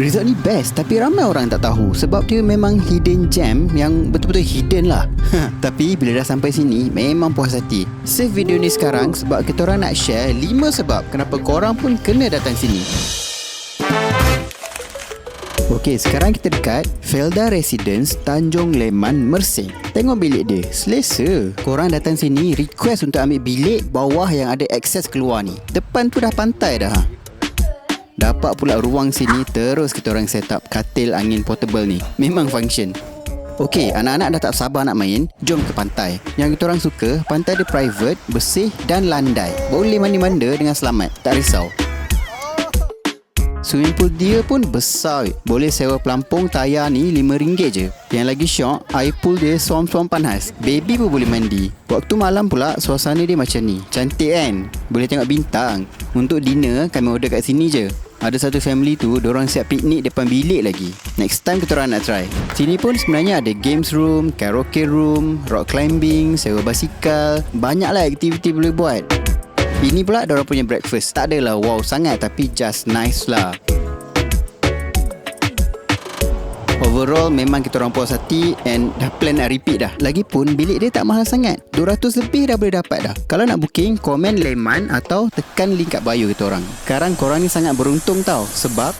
resort ni best, tapi ramai orang tak tahu sebab dia memang hidden gem yang betul-betul hidden lah. Tapi bila dah sampai sini, memang puas hati. Save video ni sekarang sebab kita orang nak share 5 sebab kenapa korang pun kena datang sini. Okey, sekarang kita dekat Felda Residence, Tanjung Leman, Mersing. Tengok bilik dia, selesa. Korang datang sini request untuk ambil bilik bawah yang ada akses keluar ni. Depan tu dah pantai dah. Dapat pula ruang sini, terus kita orang set up katil angin portable ni. Memang function. Okey, anak-anak dah tak sabar nak main. Jom ke pantai. Yang kita orang suka, pantai dia private, bersih dan landai. Boleh mandi-manda dengan selamat, tak risau. Swimming pool dia pun besar. Boleh sewa pelampung tayar ni RM5 je. Yang lagi syok, air pool dia suam-suam panas. Baby pun boleh mandi. Waktu malam pula, suasana dia macam ni. Cantik kan? Boleh tengok bintang. Untuk dinner, kami order kat sini je. Ada satu family tu, diorang siap piknik depan bilik lagi. Next time kita orang nak try. Sini pun sebenarnya ada games room, karaoke room, rock climbing, sewa basikal. Banyaklah aktiviti boleh buat. Ini pula diorang punya breakfast. Tak adalah wow sangat, tapi just nice lah. Overall memang kita orang puas hati and dah plan nak repeat dah. Lagipun bilik dia tak mahal sangat. 200 lebih dah boleh dapat dah. Kalau nak booking, komen Leman atau tekan link kat bio kita orang. Sekarang korang ni sangat beruntung tau, sebab